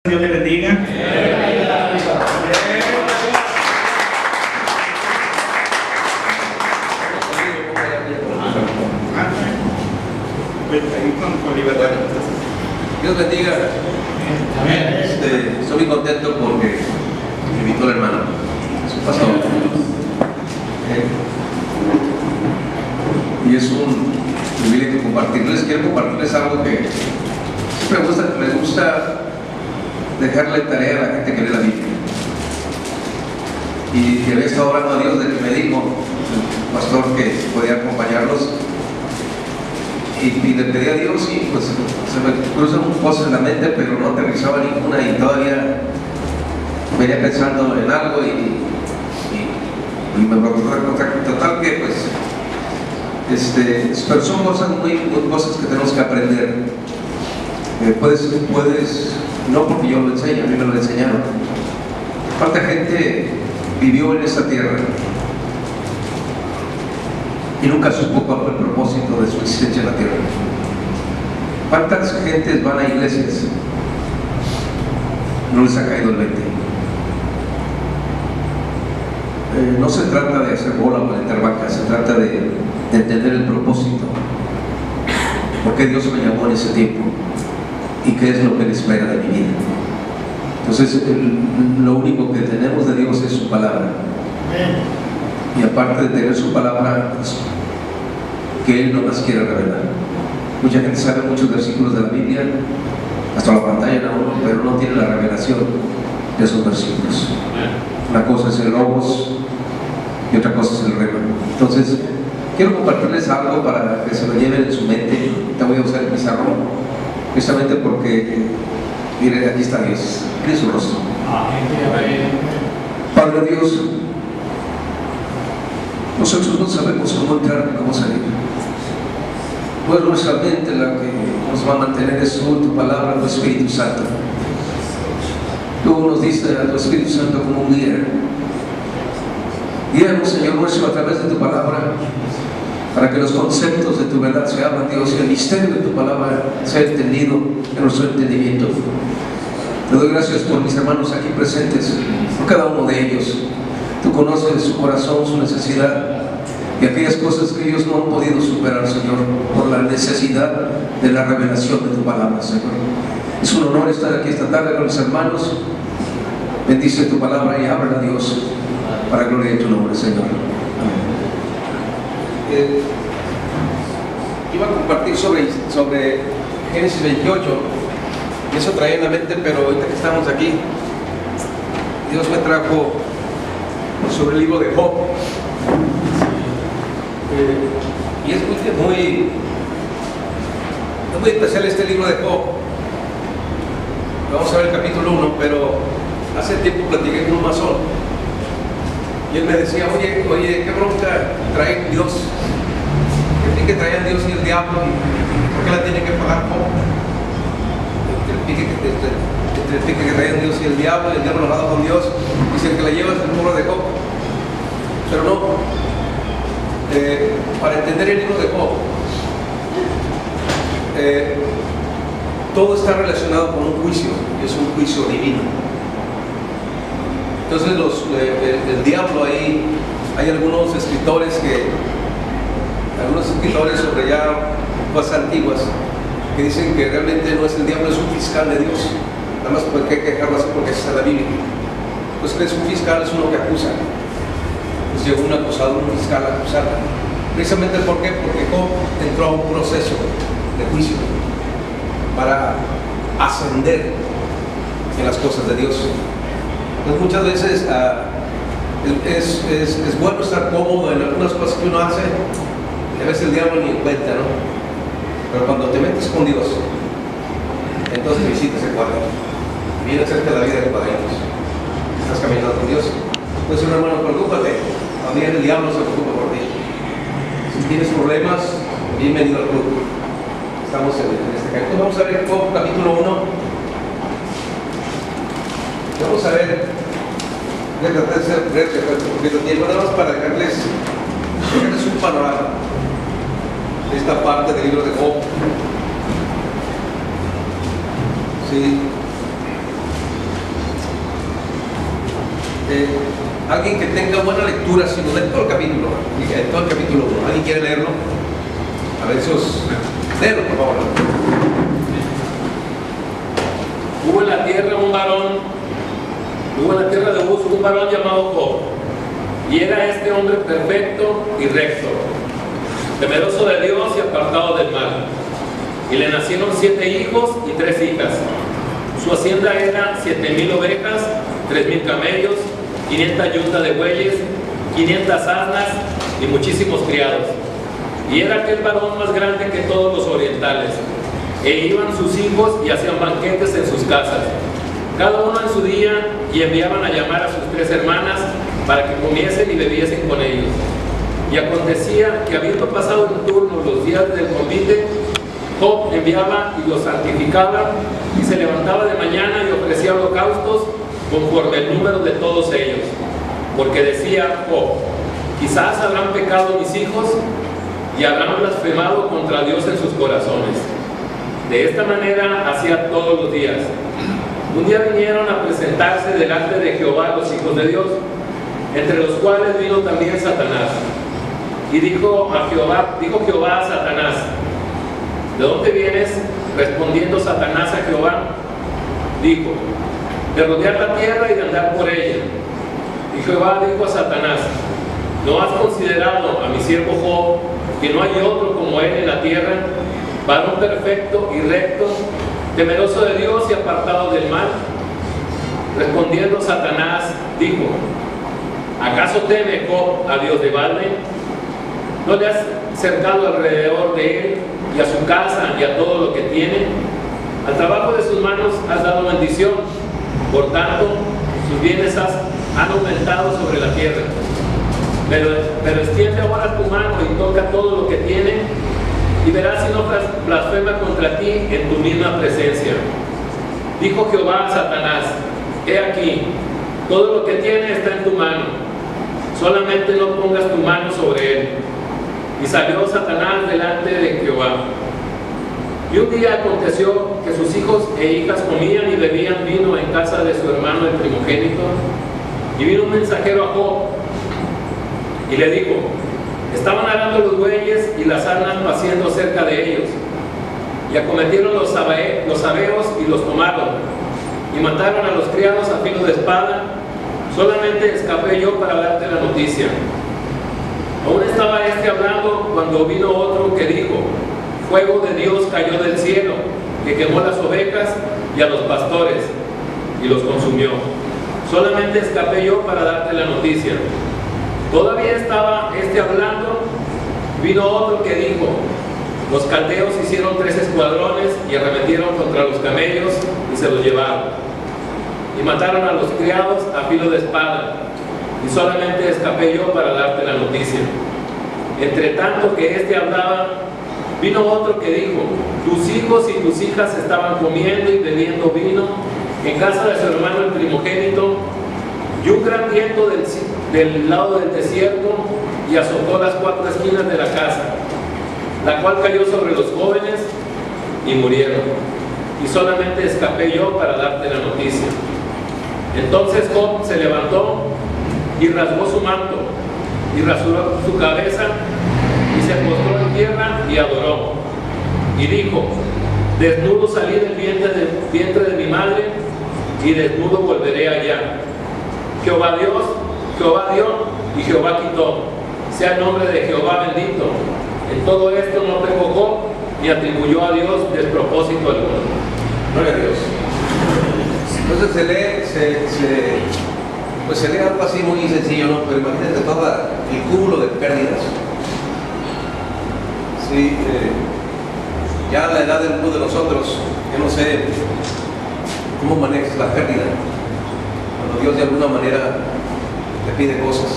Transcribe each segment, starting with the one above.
Dios te bendiga. Dios bendiga. Estoy muy contento porque me invitó el hermano, su pastor. Y es un privilegio compartirles. Quiero compartirles algo que siempre me gusta dejarle tarea a la gente que lee la Biblia. Y que había estado orando a Dios de que me dijo el pastor que podía acompañarlos. Y le pedí a Dios y pues se me cruzan cosas en la mente, pero no aterrizaba ninguna y todavía venía pensando en algo y me total que pues pero son cosas cosas que tenemos que aprender. Puedes, no porque yo lo enseño, a mí me lo enseñaron. ¿Cuánta gente vivió en esta tierra y nunca supo cuál fue el propósito de su existencia en la tierra? ¿Cuántas gentes van a iglesias? No les ha caído el 20. No se trata de hacer bola o alentar vaca, se trata de entender el propósito. ¿Por qué Dios me llamó en ese tiempo? ¿Y qué es lo que Él espera de mi vida? Entonces, lo único que tenemos de Dios es su palabra. Y aparte de tener su palabra, pues, que Él no las quiere revelar. Mucha gente sabe muchos versículos de la Biblia, hasta la pantalla en uno, pero no tiene la revelación de esos versículos. Una cosa es el logos y otra cosa es el rema. Entonces, quiero compartirles algo para que se lo lleven en su mente. Te voy a usar el pizarrón, precisamente porque, miren, aquí está Dios, miren su rostro. Padre Dios, nosotros no sabemos cómo entrar ni cómo salir. Pues nuestra mente la que nos va a mantener es tu palabra, tu Espíritu Santo. Tú nos diste a tu Espíritu Santo como un guía. Guíanos, Señor nuestro, a través de tu palabra, para que los conceptos de tu verdad se abran, Dios, y el misterio de tu palabra sea entendido en nuestro entendimiento. Te doy gracias por mis hermanos aquí presentes, por cada uno de ellos. Tú conoces su corazón, su necesidad y aquellas cosas que ellos no han podido superar, Señor, por la necesidad de la revelación de tu palabra, Señor. Es un honor estar aquí esta tarde con los hermanos. Bendice tu palabra y ábrela, Dios, para gloria de tu nombre, Señor. Iba a compartir sobre Génesis 28, y eso traía en la mente, pero ahorita que estamos aquí, Dios me trajo sobre el libro de Job. Y es muy especial este libro de Job. Vamos a ver el capítulo 1, pero hace tiempo platiqué con un masón y él me decía, oye, ¿qué bronca trae Dios? ¿Qué traían Dios y el diablo? ¿Y por qué la tiene que pagar Job? El pique que traían Dios y el diablo enojado con Dios, dice que la lleva es el pueblo de Job. Pero no, para entender el libro de Job, todo está relacionado con un juicio, y es un juicio divino. Entonces el diablo ahí, hay algunos escritores sobre ya cosas antiguas que dicen que realmente no es el diablo, es un fiscal de Dios. Nada más porque hay que dejarlo así porque está en la Biblia. Pues que es un fiscal, es uno que acusa. Pues llegó un acusador, un fiscal a acusarla. Precisamente ¿por qué? Porque Job entró a un proceso de juicio para ascender en las cosas de Dios. Entonces muchas veces es bueno estar cómodo en algunas cosas que uno hace, y a veces el diablo ni en cuenta, ¿no? Pero cuando te metes con Dios, entonces visitas el cuadro, viene cerca de la vida de cuadritos, estás caminando con Dios. Entonces, hermano, preocúpate, también el diablo se preocupa por ti. Si tienes problemas, bienvenido al club. Estamos en este capítulo. Vamos a ver Job capítulo 1. Vamos a ver, voy a tratar de ser breve, porque lo tiempo nada más para dejarles un panorama de esta parte del libro de Job. Sí. tenga buena lectura, sino de todo el capítulo. Todo el capítulo 1. ¿Alguien quiere leerlo? A ver si os... Léelo, por favor. Hubo en la tierra de Uz un varón llamado Job, y era este hombre perfecto y recto, temeroso de Dios y apartado del mal. Y le nacieron 7 hijos y 3 hijas. Su hacienda era 7,000 ovejas, 3,000 camellos, 500 yuntas de bueyes, 500 asnas y muchísimos criados. Y era aquel varón más grande que todos los orientales. E iban sus hijos y hacían banquetes en sus casas, cada uno en su día, y enviaban a llamar a sus 3 hermanas para que comiesen y bebiesen con ellos. Y acontecía que, habiendo pasado en turno los días del convite, Job enviaba y los santificaba, y se levantaba de mañana y ofrecía holocaustos conforme el número de todos ellos. Porque decía Job: quizás habrán pecado mis hijos y habrán blasfemado contra Dios en sus corazones. De esta manera hacía todos los días. Un día vinieron a presentarse delante de Jehová los hijos de Dios, entre los cuales vino también Satanás. Y dijo Jehová a Satanás: ¿de dónde vienes? Respondiendo Satanás a Jehová, dijo: de rodear la tierra y de andar por ella. Y Jehová dijo a Satanás: ¿no has considerado a mi siervo Job, que no hay otro como él en la tierra, varón perfecto y recto, temeroso de Dios y apartado del mal? Respondiendo Satanás, dijo: ¿acaso teme Job a Dios de balde? ¿No le has cercado alrededor de él y a su casa y a todo lo que tiene? Al trabajo de sus manos has dado bendición, por tanto sus bienes han aumentado sobre la tierra. Pero extiende ahora tu mano y toca todo lo que tiene, y verás si no blasfema contra ti en tu misma presencia. Dijo Jehová a Satanás: he aquí, todo lo que tiene está en tu mano, solamente no pongas tu mano sobre él. Y salió Satanás delante de Jehová. Y un día aconteció que sus hijos e hijas comían y bebían vino en casa de su hermano el primogénito. Y vino un mensajero a Job y le dijo: estaban arando los bueyes y las asnas paciendo cerca de ellos, y acometieron los sabeos y los tomaron, y mataron a los criados a filo de espada. Solamente escapé yo para darte la noticia. Aún estaba hablando cuando vino otro que dijo: fuego de Dios cayó del cielo, que quemó las ovejas y a los pastores, y los consumió. Solamente escapé yo para darte la noticia. Todavía estaba hablando, vino otro que dijo: los caldeos hicieron 3 escuadrones y arremetieron contra los camellos y se los llevaron, y mataron a los criados a filo de espada, y solamente escapé yo para darte la noticia. Entre tanto que hablaba, vino otro que dijo: tus hijos y tus hijas estaban comiendo y bebiendo vino en casa de su hermano el primogénito, y un gran viento del lado del desierto y azotó las 4 esquinas de la casa, la cual cayó sobre los jóvenes y murieron, y solamente escapé yo para darte la noticia. Entonces Job se levantó y rasgó su manto y rasuró su cabeza y se postró en tierra y adoró, y dijo: desnudo salí del vientre de mi madre, y desnudo volveré allá. Jehová dio y Jehová quitó. Sea el nombre de Jehová bendito. En todo esto no pecó Job ni atribuyó a Dios despropósito alguno. Gloria a Dios. Entonces se lee algo así muy sencillo, ¿no? Pero imagínate todo el cúmulo de pérdidas. Sí, ya a la edad del mundo de nosotros, yo no sé cómo manejas la pérdida. Cuando Dios de alguna manera te pide cosas,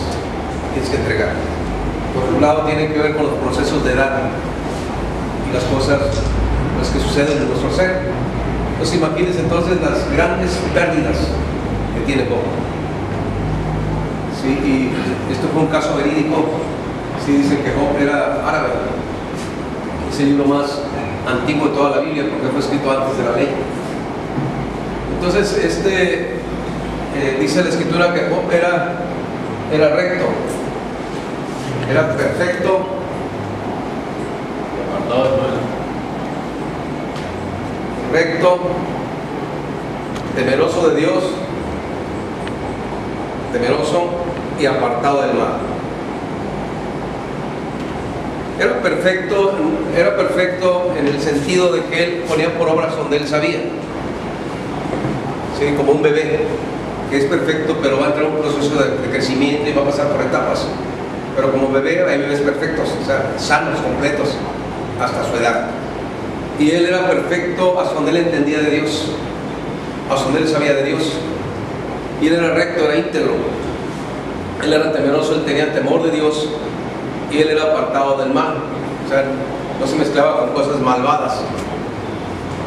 tienes que entregar. Por un lado tiene que ver con los procesos de edad y las cosas que suceden en nuestro ser. Entonces imagínense entonces las grandes pérdidas que tiene Job. Sí, y esto fue un caso verídico. Sí, dicen que Job era árabe. Es el libro más antiguo de toda la Biblia porque fue escrito antes de la ley. Entonces dice la escritura que Job era era recto, era perfecto, Apartado del mal. recto, temeroso de Dios, temeroso y apartado del mal. Era perfecto en el sentido de que él ponía por obras donde él sabía. Sí, como un bebé que es perfecto, pero va a entrar en un proceso de crecimiento y va a pasar por etapas. Pero como bebé hay bebés perfectos, o sea, sanos, completos, hasta su edad. Y él era perfecto hasta donde él entendía de Dios, hasta donde él sabía de Dios. Y él era recto, era íntegro. Él era temeroso, él tenía temor de Dios. Y él era apartado del mal, o sea, no se mezclaba con cosas malvadas.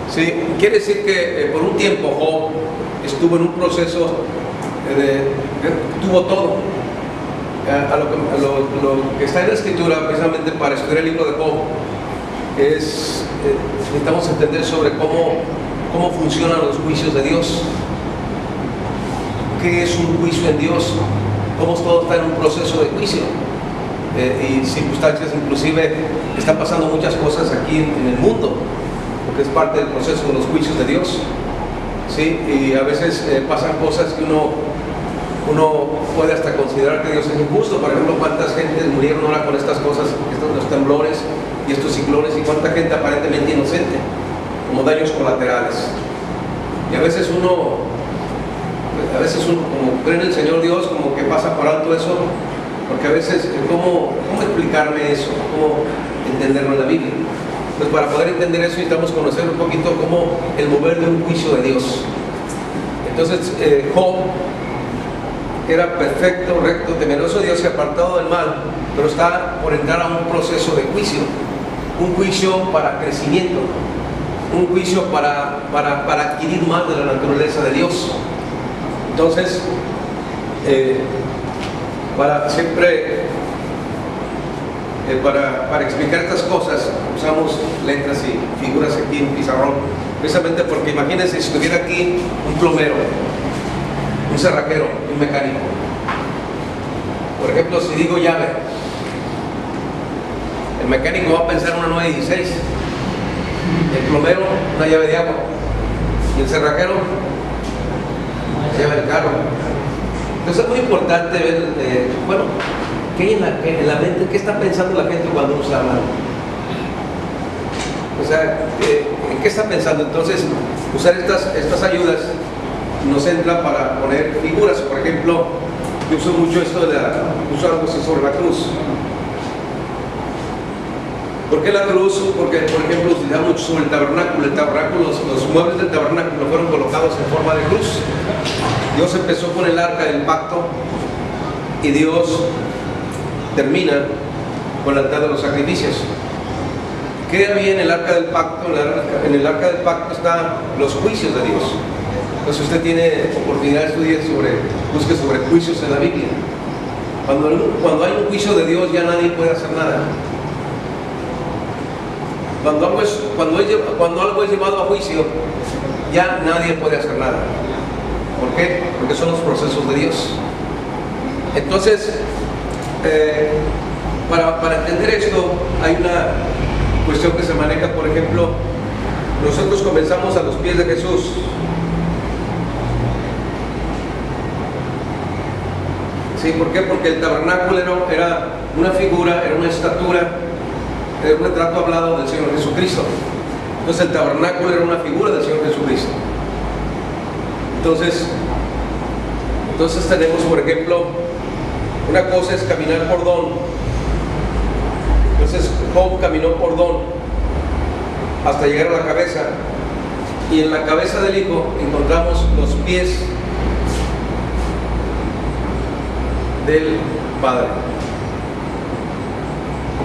Sí, quiere decir que por un tiempo Job estuvo en un proceso tuvo todo. Lo que está en la escritura, precisamente para estudiar el libro de Job, es necesitamos entender sobre cómo funcionan los juicios de Dios, qué es un juicio en Dios, cómo todo está en un proceso de juicio. Y circunstancias, inclusive están pasando muchas cosas aquí en el mundo, porque es parte del proceso de los juicios de Dios, ¿sí? Y a veces pasan cosas que uno puede hasta considerar que Dios es injusto. Por ejemplo, cuántas gentes murieron ahora con estas cosas, los temblores y estos ciclones, y cuánta gente aparentemente inocente, como daños colaterales. Y a veces uno como cree en el Señor Dios, como que pasa por alto eso. Porque a veces, ¿cómo explicarme eso? ¿Cómo entenderlo en la Biblia? Pues para poder entender eso necesitamos conocer un poquito cómo el mover de un juicio de Dios. Entonces, Job era perfecto, recto, temeroso de Dios y apartado del mal, pero está por entrar a un proceso de juicio. Un juicio para crecimiento, un juicio para adquirir más de la naturaleza de Dios. Entonces, para explicar estas cosas usamos letras y figuras aquí en pizarrón, precisamente porque imagínense si estuviera aquí un plomero, un cerrajero, un mecánico. Por ejemplo, si digo llave, el mecánico va a pensar una 916, el plomero una llave de agua y el cerrajero llave del carro. Entonces es muy importante ver, ¿qué hay en la mente? ¿Qué está pensando la gente cuando usa la mano? O sea, ¿en qué está pensando? Entonces, usar estas ayudas nos entra para poner figuras. Por ejemplo, yo uso mucho esto uso algo así sobre la cruz. ¿Por qué la cruz? Porque, por ejemplo, utilizamos mucho sobre el tabernáculo. Los muebles del tabernáculo fueron colocados en forma de cruz. Dios empezó con el arca del pacto y Dios termina con el altar de los sacrificios. ¿Qué había en el arca del pacto? En el arca del pacto están los juicios de Dios. Entonces usted tiene oportunidad de estudiar busque sobre juicios en la Biblia. Cuando hay un juicio de Dios ya nadie puede hacer nada. Cuando algo es llevado a juicio ya nadie puede hacer nada. ¿Por qué? Porque son los procesos de Dios. Entonces, para entender esto, hay una cuestión que se maneja. Por ejemplo, nosotros comenzamos a los pies de Jesús. ¿Sí? ¿Por qué? Porque el tabernáculo era una figura, era una estatura, era un retrato hablado del Señor Jesucristo. Entonces el tabernáculo era una figura del Señor Jesucristo. Entonces tenemos, por ejemplo, una cosa es caminar por don. Entonces Job caminó por don hasta llegar a la cabeza, y en la cabeza del Hijo encontramos los pies del Padre.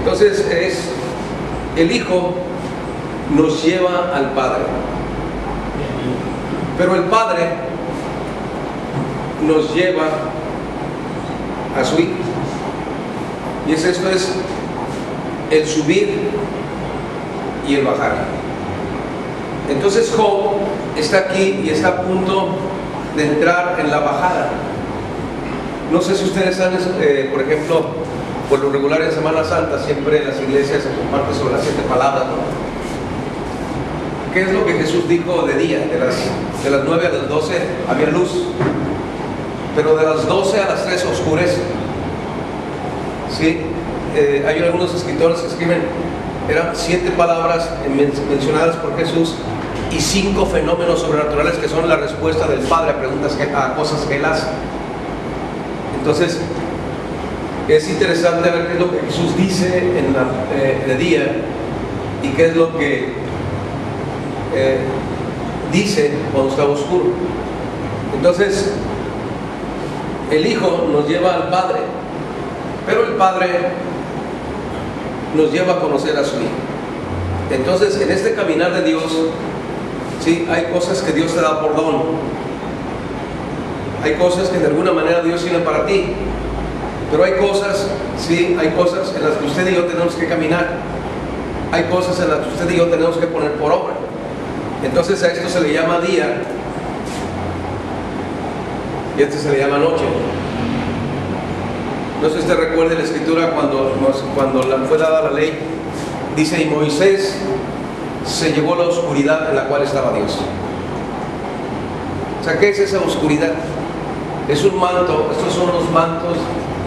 Entonces el Hijo nos lleva al Padre, pero el Padre nos lleva a su Hijo. Y esto es el subir y el bajar. Entonces Job está aquí y está a punto de entrar en la bajada. No sé si ustedes han, por ejemplo, por lo regular en Semana Santa, siempre en las iglesias se comparte sobre las 7 palabras, ¿no? ¿Qué es lo que Jesús dijo de día? De las 9 a las 12 había luz, pero de las 12 a las 3 oscurece. ¿Sí? Hay algunos escritores que escriben, eran 7 palabras mencionadas por Jesús y 5 fenómenos sobrenaturales que son la respuesta del Padre a cosas que Él hace. Entonces, es interesante ver qué es lo que Jesús dice de día y qué es lo que dice cuando está oscuro. Entonces, el Hijo nos lleva al Padre, pero el Padre nos lleva a conocer a su Hijo. Entonces, en este caminar de Dios, sí, hay cosas que Dios te da por don. Hay cosas que de alguna manera Dios tiene para ti. Pero hay cosas, sí, hay cosas en las que usted y yo tenemos que caminar. Hay cosas en las que usted y yo tenemos que poner por obra. Entonces a esto se le llama día y a este se le llama noche. No sé si usted recuerda la escritura cuando fue dada la ley. Dice, y Moisés se llevó la oscuridad en la cual estaba Dios. O sea, ¿qué es esa oscuridad? Es un manto, estos son los mantos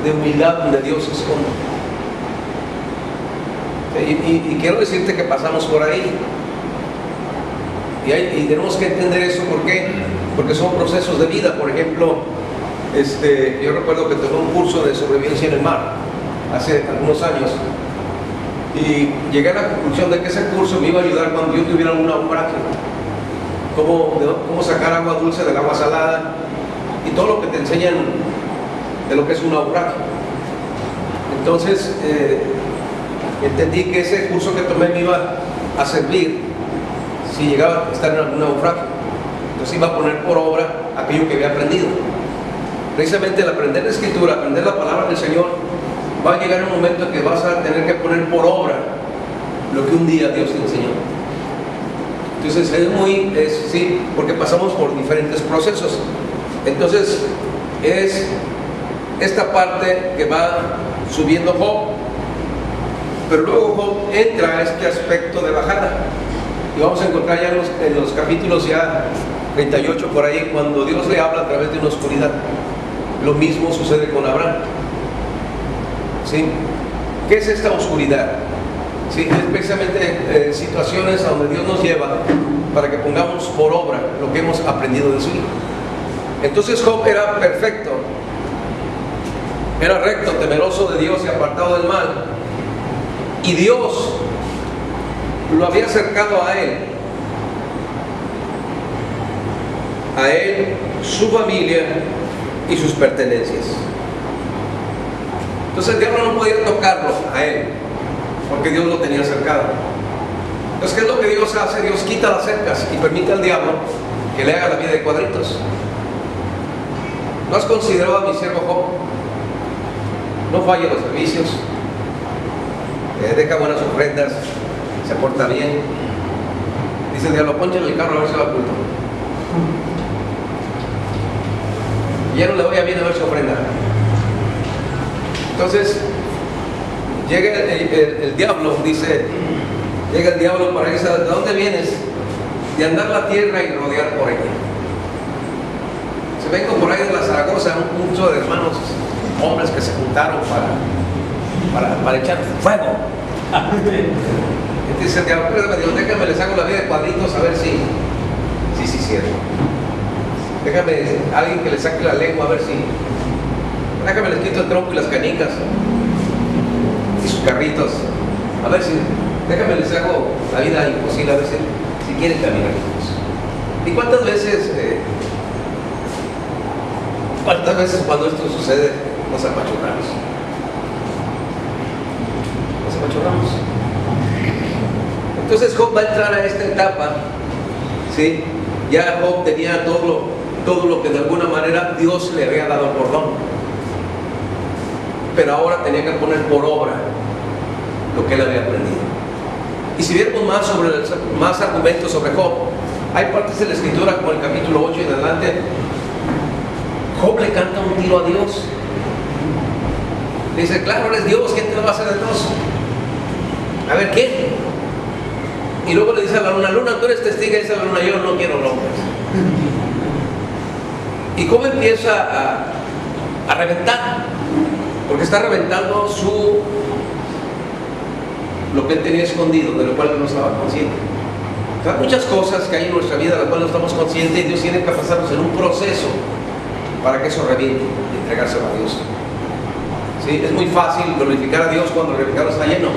de humildad donde Dios se esconde. Y quiero decirte que pasamos por ahí. Y tenemos que entender eso. ¿Por qué? Porque son procesos de vida. Por ejemplo, yo recuerdo que tomé un curso de sobrevivencia en el mar hace algunos años. Y llegué a la conclusión de que ese curso me iba a ayudar cuando yo tuviera un naufragio. Cómo sacar agua dulce del agua salada y todo lo que te enseñan de lo que es un naufragio. Entonces entendí que ese curso que tomé me iba a servir si llegaba a estar en algún naufragio. Entonces iba a poner por obra aquello que había aprendido. Precisamente el aprender la escritura, aprender la palabra del Señor, va a llegar un momento en que vas a tener que poner por obra lo que un día Dios te enseñó. Entonces sí, porque pasamos por diferentes procesos. Entonces es esta parte que va subiendo Job, pero luego Job entra a este aspecto de bajada, y vamos a encontrar ya en los capítulos ya 38 por ahí, cuando Dios le habla a través de una oscuridad. Lo mismo sucede con Abraham. ¿Sí? ¿Qué es esta oscuridad? Sí, es precisamente situaciones a donde Dios nos lleva para que pongamos por obra lo que hemos aprendido de su Hijo. Entonces Job era perfecto, era recto, temeroso de Dios y apartado del mal, y Dios lo había acercado a él, su familia y sus pertenencias. Entonces el diablo no podía tocarlo a él, porque Dios lo tenía cercado. Entonces, ¿qué es lo que Dios hace? Dios quita las cercas y permite al diablo que le haga la vida de cuadritos. ¿No has considerado a mi siervo Job? No falla los servicios, deja buenas ofrendas, se porta bien. Dice el diablo, ponche en el carro a ver si va a culto. Y ya no le voy a bien a ver su ofrenda. Entonces llega el diablo, dice, llega el diablo para irse. ¿De dónde vienes? De andar la tierra y rodear por ella. Se vengo por ahí de la Zaragoza, un mucho de hermanos, hombres que se juntaron para echar fuego. Entonces dice el diablo, déjame les hago la vida de cuadritos a ver si cierto. Déjame alguien que le saque la lengua a ver si. Déjame les quito el tronco y las canicas y sus carritos. A ver si. Déjame les hago la vida imposible a ver si quieren caminar. ¿Y cuántas veces cuando esto sucede nos apachurramos? Nos apachurramos. Entonces Job va a entrar a esta etapa, ¿sí? Ya Job tenía todo lo que de alguna manera Dios le había dado por don, pero ahora tenía que poner por obra lo que él había aprendido. Y si viéramos más argumentos sobre Job, hay partes de la escritura como el capítulo 8 y en adelante, Job le canta un tiro a Dios. Dice, claro, eres Dios, ¿quién te lo va a hacer de Dios? A ver, ¿quién? Y luego le dice a la luna, luna, tú eres testigo, y dice la luna, yo no quiero nombres. ¿Y cómo empieza a reventar? Porque está reventando lo que él tenía escondido, de lo cual él no estaba consciente. Hay muchas cosas que hay en nuestra vida de las cuales no estamos conscientes y Dios tiene que pasarnos en un proceso para que eso reviente y entregárselo a Dios. ¿Sí? Es muy fácil glorificar a Dios cuando el refrigerador está lleno.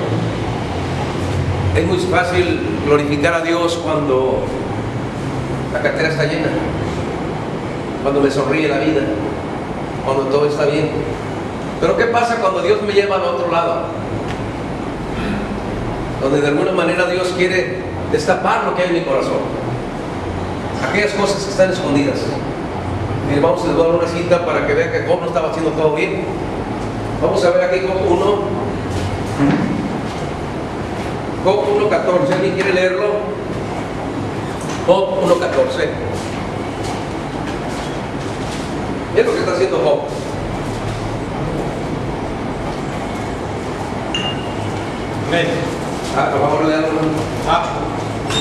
Es muy fácil glorificar a Dios cuando la cartera está llena, cuando me sonríe la vida, cuando todo está bien. Pero ¿qué pasa cuando Dios me lleva al otro lado? Donde de alguna manera Dios quiere destapar lo que hay en mi corazón, aquellas cosas que están escondidas. Y vamos a dar una cita para que vean que Job no estaba haciendo todo bien. Vamos a ver aquí Job 1:14. ¿Alguien quiere leerlo? Job 1:14. Es lo que está haciendo Job. Amén. Por favor, leerlo.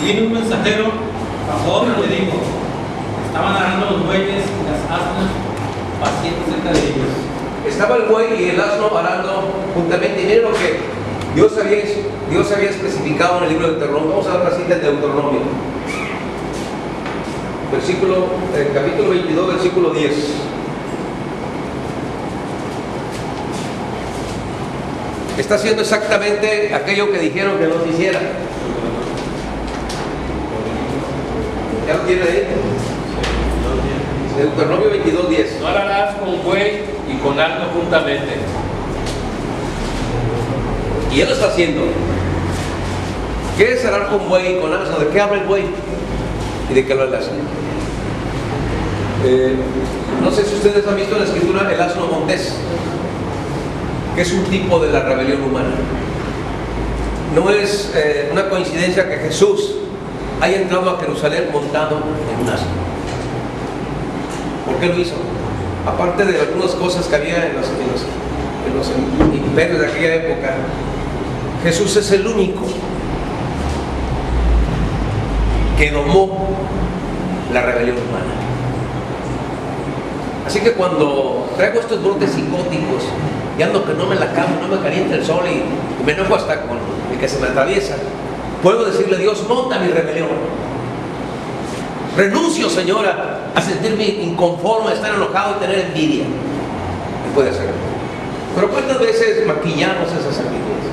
Vino un mensajero a Job y le dijo: estaban arando los bueyes y las asnas pacientes cerca de ellos. Estaba el buey y el asno arando juntamente. Y miren lo que Dios había especificado en el libro de Deuteronomio. Vamos a ver la cita de Deuteronomio. Capítulo 22, versículo 10. Está haciendo exactamente aquello que dijeron que no se hiciera. ¿Ya lo tiene ahí? Deuteronomio 22:10. No ararás con buey y con asno juntamente. Y él lo está haciendo. ¿Qué es arar con buey y con asno? ¿De qué habla el buey? ¿Y de qué habla el asno? No sé si ustedes han visto en la escritura el asno montés, que es un tipo de la rebelión humana. No es una coincidencia que Jesús haya entrado a Jerusalén montado en un asno. ¿Por qué lo hizo? Aparte de algunas cosas que había en los imperios de aquella época, Jesús es el único que domó la rebelión humana. Así que cuando traigo estos brotes psicóticos y ando que no me la camo, no me calienta el sol y me enojo hasta con el que se me atraviesa, puedo decirle a Dios, monta mi rebelión. Renuncio, Señora, a sentirme inconforme, a estar enojado y tener envidia. Y puede hacerlo. Pero ¿cuántas veces maquillamos esas actitudes?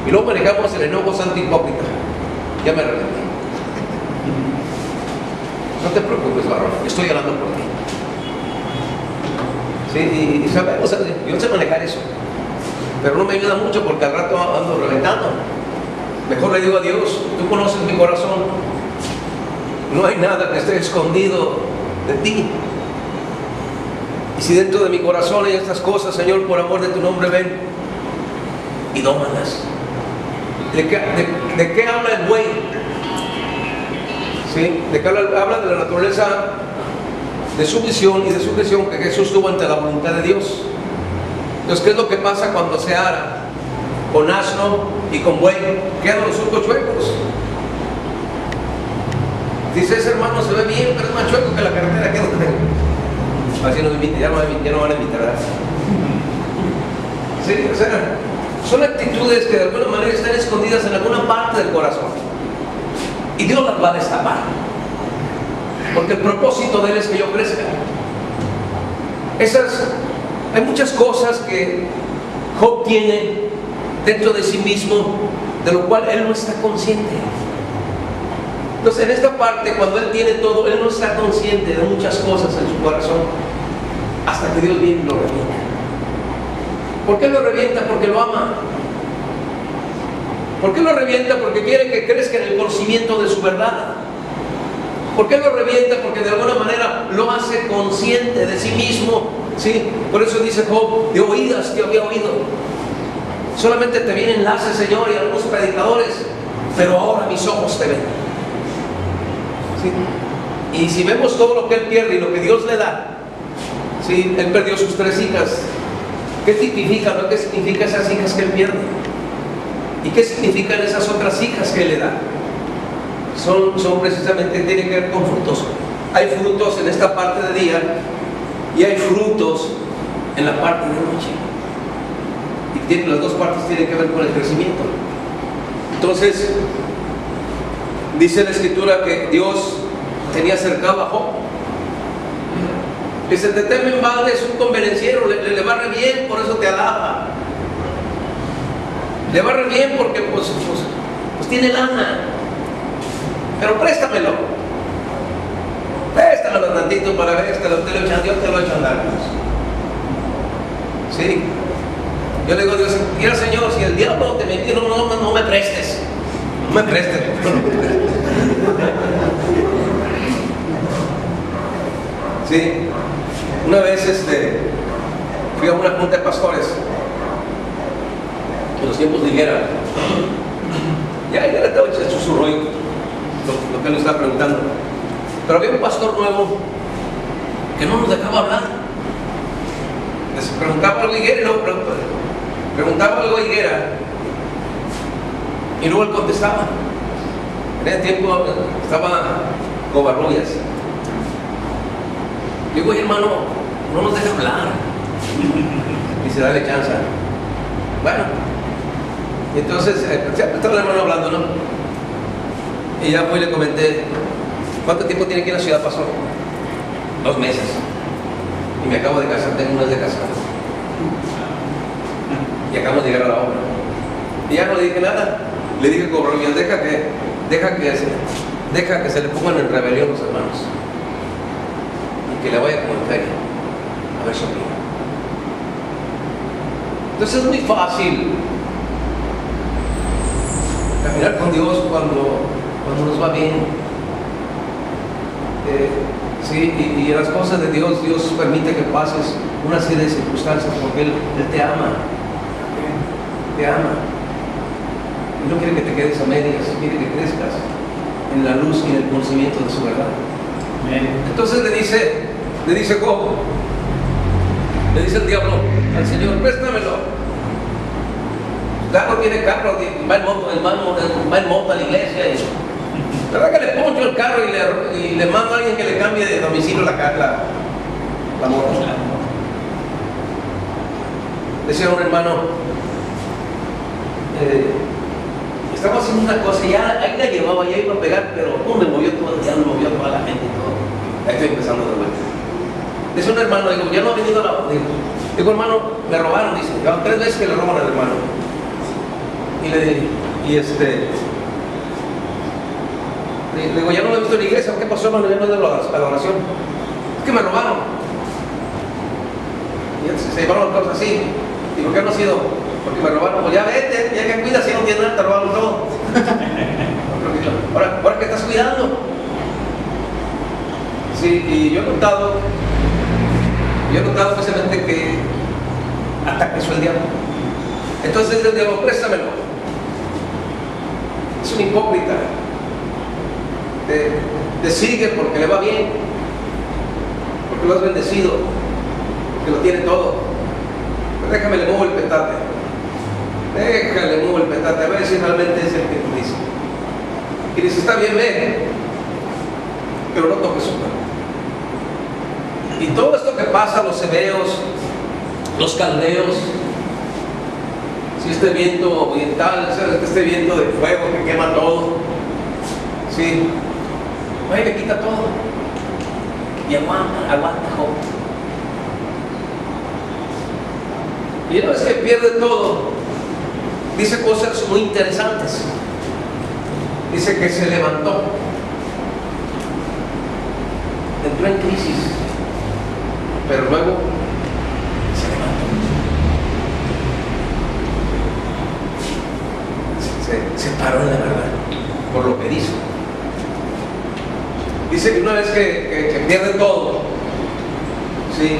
Y luego manejamos el enojo santo hipócrita. Ya me arrepentí. No te preocupes, varón, estoy hablando por ti. Sí, y sabemos, yo sé manejar eso. Pero no me ayuda mucho porque al rato ando reventando. Mejor le digo a Dios, tú conoces mi corazón. No hay nada que esté escondido de ti. Y si dentro de mi corazón hay estas cosas, Señor, por amor de tu nombre, ven y dómalas. ¿De qué habla el buey? ¿Sí? ¿De qué habla de la naturaleza de sumisión y de sujeción que Jesús tuvo ante la voluntad de Dios? Entonces, ¿qué es lo que pasa cuando se ara con asno y con buey? Quedan los surcos chuecos. Dice, ese hermano se ve bien, pero es más chueco que la carretera que donde. Así nos invita, ya no van a invitar, ¿verdad? Sí, o sea, son actitudes que de alguna manera están escondidas en alguna parte del corazón. Y Dios las va a destapar. Porque el propósito de Él es que yo crezca. Hay muchas cosas que Job tiene dentro de sí mismo, de lo cual él no está consciente. Entonces, en esta parte, cuando él tiene todo, él no está consciente de muchas cosas en su corazón, hasta que Dios viene y lo revienta. ¿Por qué lo revienta? Porque lo ama. ¿Por qué lo revienta? Porque quiere que crezca en el conocimiento de su verdad. ¿Por qué lo revienta? Porque de alguna manera lo hace consciente de sí mismo. ¿Sí? Por eso dice Job, de oídas te había oído. Solamente te viene enlace, Señor, y algunos predicadores, pero ahora mis ojos te ven. ¿Sí? Y si vemos todo lo que él pierde y lo que Dios le da, ¿sí? Él perdió sus 3 hijas ¿Qué tipifica, no? ¿Qué significa esas hijas que él pierde? ¿Y qué significan esas otras hijas que él le da? Son precisamente, tienen que ver con frutos. Hay frutos en esta parte de día y hay frutos en la parte de noche. Y las dos partes tienen que ver con el crecimiento. Entonces, dice la Escritura que Dios tenía cercado a Job. Que se te teme en balde es un convenenciero, le va re bien, por eso te alaba. Le va re bien porque pues tiene lana. Pero préstamelo. Préstamelo tantito para ver que Dios te lo echa a andar. Sí. Yo le digo a Dios, mira Señor, si el diablo te metió, no me prestes. No me prestes. Sí. Una vez fui a una junta de pastores en los tiempos de Higuera. Ya Higuera estaba hecho su rollo, lo que él nos estaba preguntando. Pero había un pastor nuevo que no nos dejaba hablar. Les preguntaba algo a Higuera y luego preguntaba algo a Higuera y luego él contestaba. En ese tiempo estaba Covarrubias. Digo, oye hermano, no nos deja hablar. Dice, dale chance. Bueno, entonces estaba el hermano hablando, ¿no? Y ya fui y le comenté, ¿cuánto tiempo tiene que ir a la ciudad, pastor? 2 meses. Y me acabo de casar, tengo un mes de casado. Y acabamos de llegar a la obra. Y ya no le dije nada. Le dije, Covarrubias, deja que se le pongan en rebelión los hermanos. Que le vaya como en feria a ver su opinión. Entonces es muy fácil caminar con Dios cuando nos va bien. Sí, y en las cosas de Dios permite que pases una serie de circunstancias porque Él te ama. Te ama. Y no quiere que te quedes a medias, quiere que crezcas en la luz y en el conocimiento de su verdad. Entonces le dice Job, le dice el diablo al Señor, préstamelo. Carro tiene carro, va en moto a la iglesia. ¿Verdad que le poncho el carro y le mando a alguien que le cambie de domicilio la moto? Decía un hermano, estamos haciendo una cosa, ya ahí la llevaba, ya iba a pegar, pero me movió todo, ya me movió toda la gente y todo. Ahí estoy empezando de vuelta. Dice un hermano, digo, ya no ha venido la... Digo, hermano, me robaron, dice. Ya 3 veces que le roban al hermano. Le digo, ya no lo he visto en la iglesia. ¿Qué pasó, hermano? Ya no he ido a la oración. Es que me robaron. Y se llevaron las cosas así. Digo, ¿qué no ha sido? Porque me robaron. Pues ya vete, ya que cuidas, si no tienes nada, te robaron todo. Ahora, ¿qué estás cuidando? Sí, y yo he notado precisamente que ataca eso el diablo. Entonces el diablo, préstamelo. Es un hipócrita. Te sigue porque le va bien, porque lo has bendecido, porque lo tiene todo. Pero déjame le muevo el petate. Déjale muevo el petate, a ver si realmente es el que tú dices. Y dice, está bien, ve, pero no toques su cuerpo. Y todo esto que pasa, los hebeos, los caldeos, si este viento oriental, este viento de fuego que quema todo, sí, ahí le quita todo. Y aguanta Job. Y una vez que pierde todo, dice cosas muy interesantes. Dice que se levantó, entró en crisis, pero luego se levantó. Se paró en la verdad, por lo que dijo. Dice que una vez que pierde todo, sí,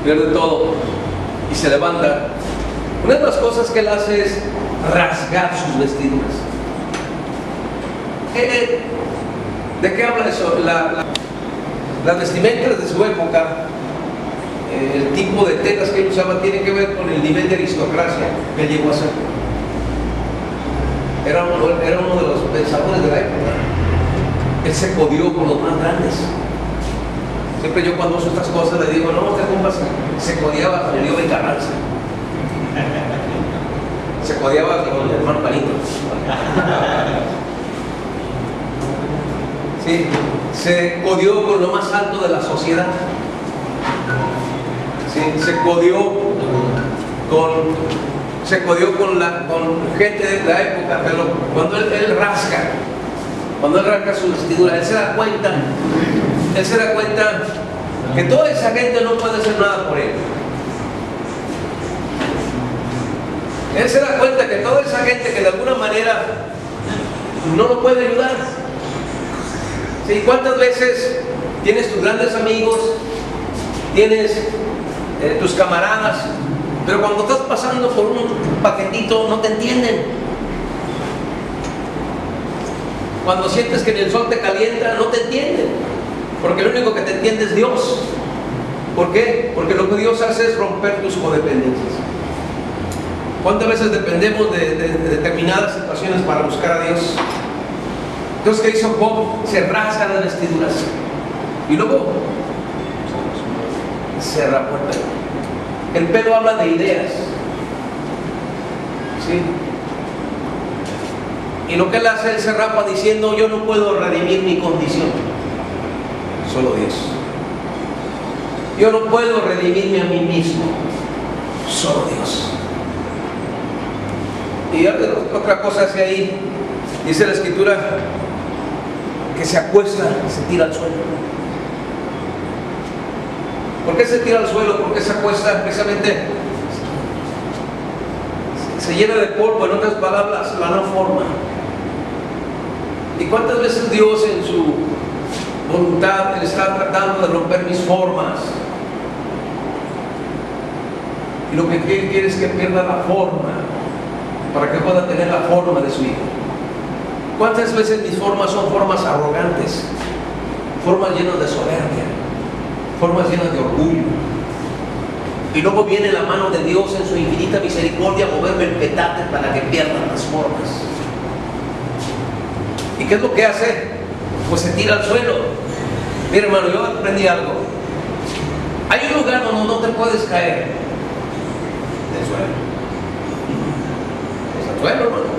pierde todo y se levanta, una de las cosas que él hace es rasgar sus vestiduras. ¿De qué habla eso? Las vestimentas de su época el tipo de telas que él usaba tiene que ver con el nivel de aristocracia que él llegó a ser. Era uno de los pensadores de la época. Él se codió con los más grandes. Siempre yo cuando uso estas cosas le digo, no, este compa se codiaba con el Liobe Carranza. Se codiaba con el hermano Panito. Sí, se codió con lo más alto de la sociedad. Sí, se codió con gente de la época, pero cuando él rasca su vestidura, él se da cuenta que toda esa gente no puede hacer nada por él. Él se da cuenta que toda esa gente que de alguna manera no lo puede ayudar. ¿Sí? ¿Cuántas veces tienes tus grandes amigos, tienes tus camaradas, pero cuando estás pasando por un paquetito no te entienden? Cuando sientes que el sol te calienta, no te entienden, porque lo único que te entiende es Dios. ¿Por qué? Porque lo que Dios hace es romper tus codependencias. ¿Cuántas veces dependemos de determinadas situaciones para buscar a Dios? Entonces, ¿qué hizo Job? Se rasga las vestiduras y luego se rapó el pelo. El pelo habla de ideas, ¿sí? Y lo que él hace, él se rapa diciendo, yo no puedo redimir mi condición, solo Dios. Yo no puedo redimirme a mí mismo, solo Dios. Y otra cosa hace ahí, dice la Escritura, que se acuesta, se tira al suelo. ¿Por qué se tira al suelo? ¿Por qué se acuesta? Precisamente se llena de polvo, en otras palabras, la no forma. ¿Y cuántas veces Dios en su voluntad Él está tratando de romper mis formas? Y lo que Él quiere es que pierda la forma, para que pueda tener la forma de su Hijo. ¿Cuántas veces mis formas son formas arrogantes? Formas llenas de soberbia, formas llenas de orgullo. Y luego viene la mano de Dios en su infinita misericordia a moverme el petate para que pierdan las formas. ¿Y qué es lo que hace? Pues se tira al suelo. Mira, hermano, yo aprendí algo. Hay un lugar donde no te puedes caer del suelo. Es el suelo, hermano.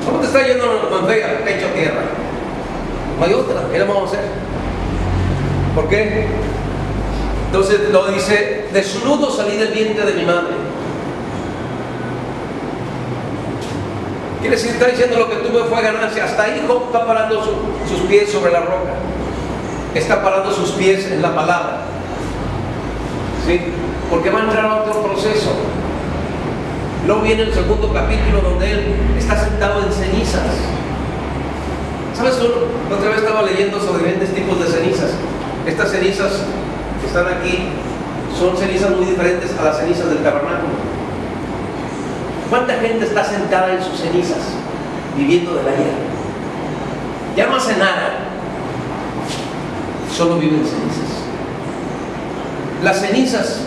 ¿Cómo te está yendo la manfega? Pecho a tierra. No hay otra. ¿Qué le vamos a hacer? ¿Por qué? Entonces lo dice, desnudo salí del vientre de mi madre. Quiere decir, está diciendo lo que tuve fue ganancia. Hasta ahí Job está parando sus pies sobre la roca. Está parando sus pies en la palabra. ¿Sí? Porque va a entrar a otro proceso. Luego viene el segundo capítulo donde él está sentado en cenizas. ¿Sabes? Otra vez estaba leyendo sobre diferentes tipos de cenizas. Estas cenizas que están aquí son cenizas muy diferentes a las cenizas del tabernáculo. ¿Cuánta gente está sentada en sus cenizas, viviendo del ayer? Ya no hace nada, solo viven cenizas. Las cenizas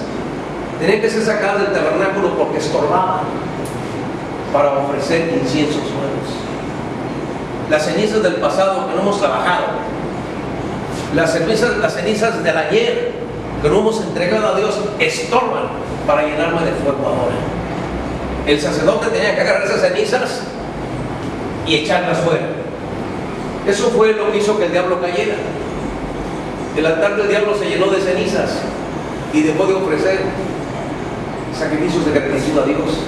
tenían que ser sacadas del tabernáculo porque estorbaban para ofrecer inciensos nuevos. Las cenizas del pasado que no hemos trabajado, las cenizas del ayer que no hemos entregado a Dios, estorban para llenarme de fuego ahora. El sacerdote tenía que agarrar esas cenizas y echarlas fuera. Eso fue lo que hizo que el diablo cayera. El altar del diablo se llenó de cenizas y dejó de ofrecer sacrificios de gratitud a Dios.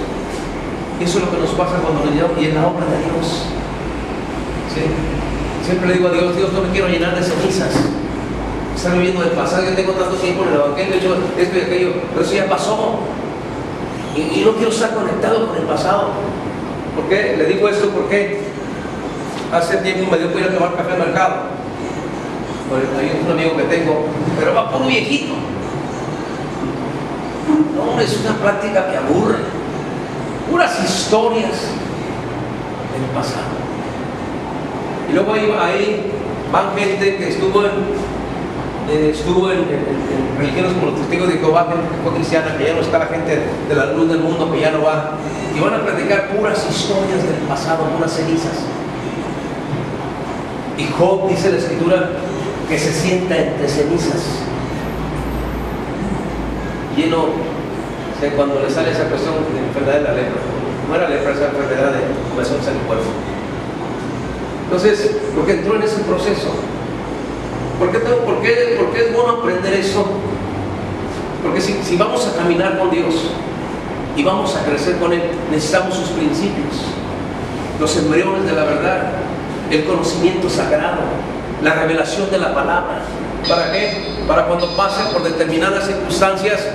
Eso es lo que nos pasa cuando nos llenamos y en la obra de Dios. ¿Sí? Siempre le digo a Dios, Dios, no me quiero llenar de cenizas. Están viviendo del pasado, yo tengo tanto tiempo en el evangelio, he hecho esto y aquello, pero eso ya pasó. Y no quiero estar conectado con el pasado. ¿Por qué? Le digo esto porque hace tiempo me dio por ir a tomar café al mercado. Hay un amigo que tengo, pero va puro viejito. No, es una práctica que aburre. Puras historias del pasado. Y luego ahí van gente que estuvo estuvo en religiones como los testigos de Jehová, gente que fue cristiana, que ya no está, la gente de la luz del mundo que ya no va, y van a predicar puras historias del pasado, puras cenizas. Y Job, dice la escritura, que se sienta entre cenizas, lleno, cuando le sale esa cuestión de enfermedad de la lepra, no era lepra, esa enfermedad de comezón en el cuerpo. Entonces, lo que entró en ese proceso. ¿Por qué es bueno aprender eso? Porque si vamos a caminar con Dios y vamos a crecer con Él, necesitamos sus principios, los embriones de la verdad, el conocimiento sagrado, la revelación de la palabra. ¿Para qué? Para cuando pasen por determinadas circunstancias,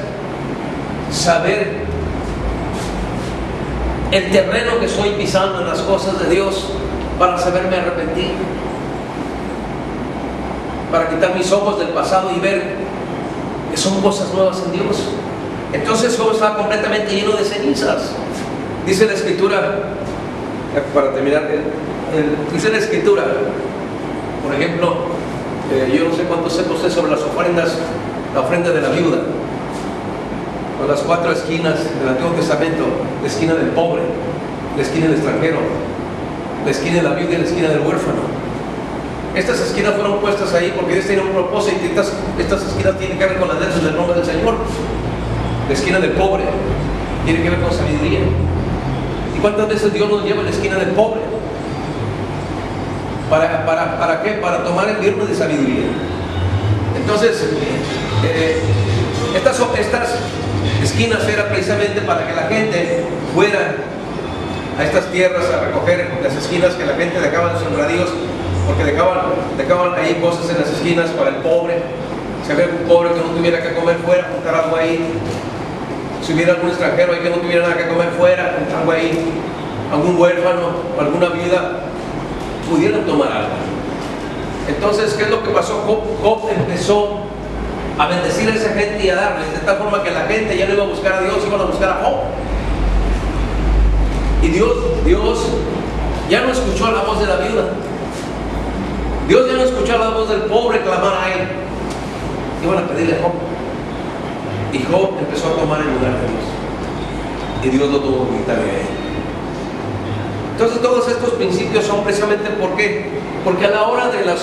saber el terreno que estoy pisando en las cosas de Dios, para saberme arrepentir, para quitar mis ojos del pasado y ver que son cosas nuevas en Dios. Entonces Job estaba completamente lleno de cenizas. Dice la escritura, para terminar, dice la escritura, por ejemplo, yo no sé cuánto sepa usted sobre las ofrendas, la ofrenda de la viuda, o las 4 esquinas del Antiguo Testamento: la esquina del pobre, la esquina del extranjero, la esquina de la viuda y la esquina del huérfano. Estas esquinas fueron puestas ahí porque Dios tiene un propósito, y estas esquinas tienen que ver con las letras del nombre del Señor. La esquina del pobre tiene que ver con sabiduría. ¿Y cuántas veces Dios nos lleva a la esquina del pobre? ¿Para qué? Para tomar el viernes de sabiduría. Entonces, estas esquinas eran precisamente para que la gente fuera a estas tierras a recoger las esquinas que la gente dejaba en los sembradíos, porque dejaban ahí cosas en las esquinas para el pobre. Si había algún pobre que no tuviera que comer fuera, juntar algo ahí. Si hubiera algún extranjero ahí que no tuviera nada que comer fuera, juntar algo ahí. Algún huérfano o alguna viuda pudieran tomar algo. Entonces, ¿qué es lo que pasó? Job empezó a bendecir a esa gente y a darles, de tal forma que la gente ya no iba a buscar a Dios, iban a buscar a Job. Y Dios ya no escuchó la voz de la viuda. Dios ya no escuchó la voz del pobre clamar a Él. Iban a pedirle a Job. Y Job empezó a tomar el lugar de Dios. Y Dios lo tuvo que quitar de ahí. Entonces, todos estos principios son precisamente ¿por qué? Porque a la hora de las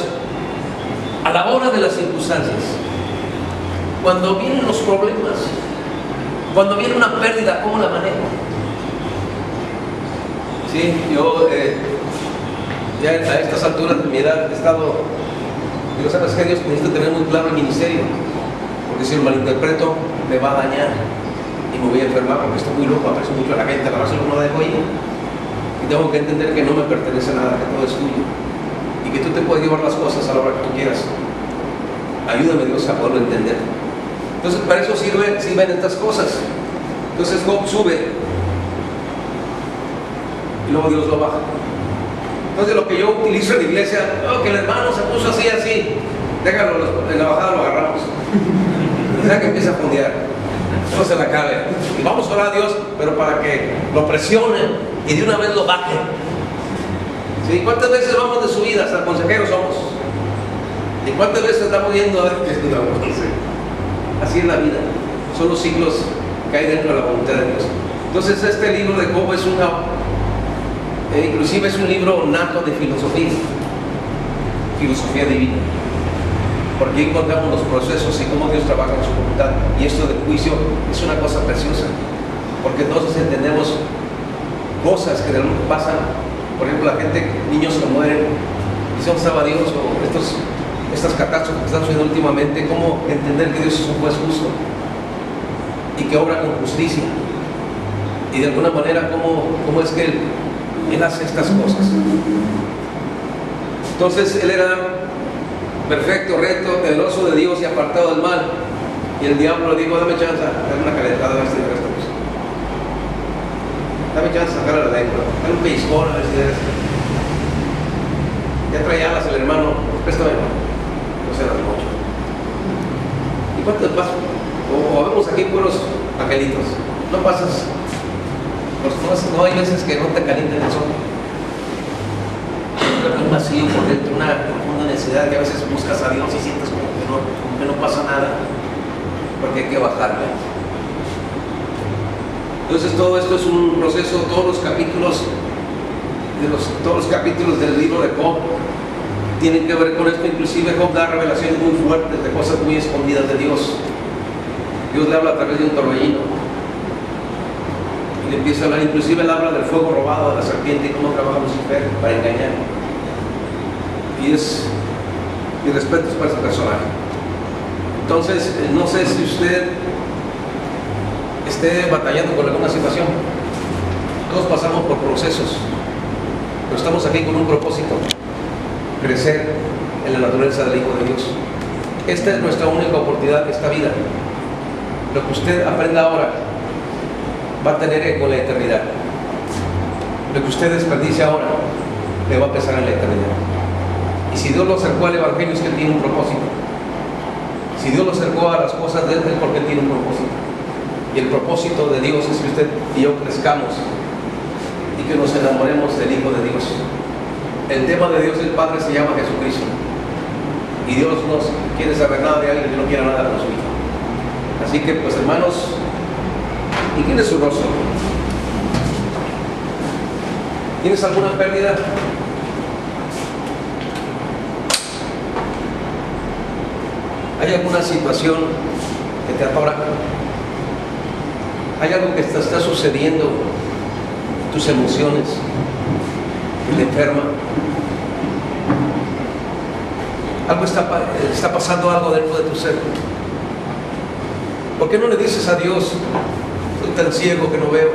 circunstancias, cuando vienen los problemas, cuando viene una pérdida, ¿cómo la manejo? Sí, yo ya a estas alturas de mi edad he estado, digo, ¿sabes qué? Dios necesita tener muy claro el ministerio, porque si lo malinterpreto me va a dañar y me voy a enfermar, porque estoy muy loco, aprecio mucho a la gente, a la base no la dejo ir, y tengo que entender que no me pertenece nada, que todo es tuyo, y que tú te puedes llevar las cosas a la hora que tú quieras. Ayúdame, Dios, a poderlo entender. Entonces, para eso sirven estas cosas. Entonces Job sube y luego Dios lo baja. Entonces, lo que yo utilizo en la iglesia, que el hermano se puso así, déjalo, en la bajada lo agarramos. Deja que empiece a fondear, no se la acabe. Y vamos a orar a Dios, pero para que lo presionen y de una vez lo bajen. ¿Sí? ¿Cuántas veces vamos de subidas? Hasta consejeros somos. ¿Y cuántas veces estamos viendo a ver qué estudiamos? Así es la vida. Son los ciclos que hay dentro de la voluntad de Dios. Entonces, este libro de Job es inclusive es un libro nato de filosofía divina, porque ahí encontramos los procesos y cómo Dios trabaja en su voluntad. Y esto del juicio es una cosa preciosa, porque entonces entendemos cosas que de lo que pasan. Por ejemplo, la gente, niños que mueren, y si no estaba Dios, o estas catástrofes que están sucediendo últimamente, cómo entender que Dios es un juez justo y que obra con justicia, y de alguna manera cómo es que Él hace estas cosas. Entonces Él era perfecto, recto, temeroso de Dios y apartado del mal. Y el diablo le dijo: dame chance, dame una calentada, a ver si de esta cosa. Dame chance de sacar la lengua, dame un pellizcón, a ver si de esto. Ya traía alas el hermano, préstame, no se las mucho. ¿Y cuánto te pasa? O vemos aquí puros angelitos, no pasas. No hay veces que no te calienten el sol. un vacío por dentro, una profunda necesidad que a veces buscas a Dios y sientes como que no pasa nada, porque hay que bajarle. Entonces todo esto es un proceso, todos los capítulos del libro de Job tienen que ver con esto. Inclusive Job da revelaciones muy fuertes de cosas muy escondidas de Dios. Dios le habla a través de un torbellino y le empieza a hablar. Inclusive él habla del fuego robado de la serpiente y cómo trabaja Lucifer para engañar. Y mi respeto es para ese personaje. Entonces no sé si usted esté batallando con alguna situación. Todos pasamos por procesos, pero estamos aquí con un propósito: crecer en la naturaleza del Hijo de Dios. Esta es nuestra única oportunidad, esta vida. Lo que usted aprenda ahora va a tener eco en la eternidad. Lo que usted desperdicie ahora le va a pesar en la eternidad. Y si Dios lo acercó al Evangelio es que Él tiene un propósito. Si Dios lo acercó a las cosas de Él es porque Él tiene un propósito. Y el propósito de Dios es que usted y yo crezcamos y que nos enamoremos del Hijo de Dios. El tema de Dios el Padre se llama Jesucristo. Y Dios no quiere saber nada de alguien que no quiera nada con su Hijo. Así que, pues, hermanos, incline su rostro. ¿Tienes alguna pérdida? ¿Hay alguna situación que te atora? ¿Hay algo que te está sucediendo? ¿Tus emociones que te enferma? Algo está pasando algo dentro de tu ser. ¿Por qué no le dices a Dios: soy tan ciego que no veo?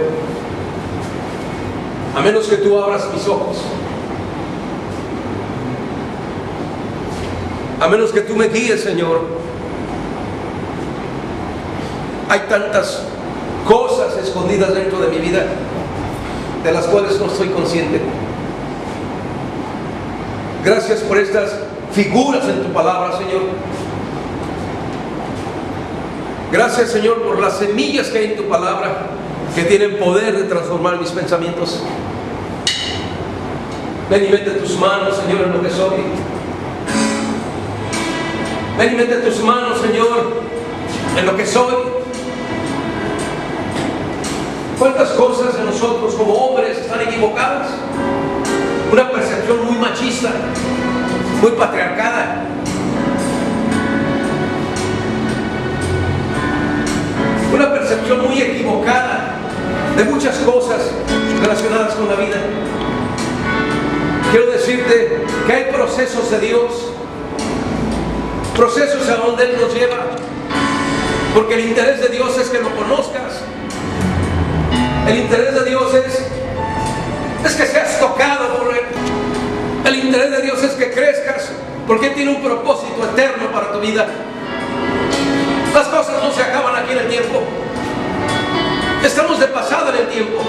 A menos que tú abras mis ojos, a menos que tú me guíes, Señor. Hay tantas cosas escondidas dentro de mi vida de las cuales no estoy consciente. Gracias por estas figuras en tu palabra, Señor. Gracias, Señor, por las semillas que hay en tu palabra, que tienen poder de transformar mis pensamientos. Ven y mete tus manos, Señor, en lo que soy. Ven y mete tus manos, Señor, en lo que soy. ¿Cuántas cosas de nosotros como hombres están equivocadas? Una percepción muy machista, muy patriarcada. Una percepción muy equivocada de muchas cosas relacionadas con la vida. Quiero decirte que hay procesos de Dios, procesos a donde Él nos lleva, porque el interés de Dios es que lo conozcas. El interés de Dios es que seas tocado por Él. El interés de Dios es que crezcas, porque Él tiene un propósito eterno para tu vida. Las cosas no se acaban aquí en el tiempo. Estamos de pasada en el tiempo.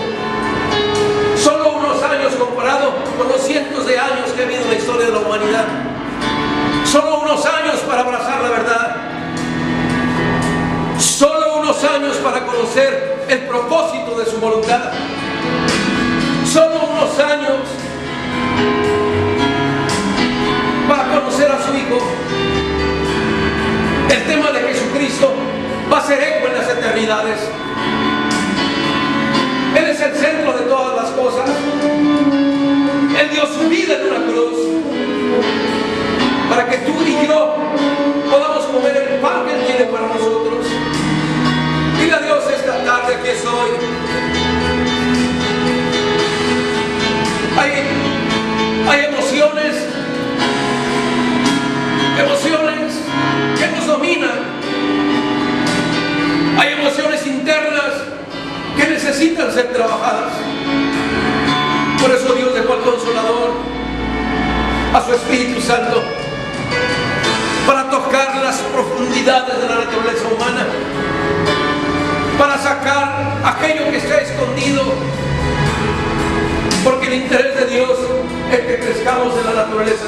Solo unos años comparado con los cientos de años que ha habido en la historia de la humanidad. Solo unos años para abrazar la verdad. Solo unos años para conocer el propósito de su voluntad. Solo unos años para conocer a su Hijo. El tema de Jesucristo va a ser eco en las eternidades. Él es el centro de todas las cosas. Él dio su vida en una cruz para que tú y yo podamos comer el pan que Él tiene para nosotros. Dile a Dios esta tarde: aquí estoy. Hay emociones que nos dominan. Hay emociones internas que necesitan ser trabajadas. Por eso Dios dejó al Consolador, a su Espíritu Santo, para tocar las profundidades de la naturaleza humana, para sacar aquello que está escondido, porque el interés de Dios es que crezcamos en la naturaleza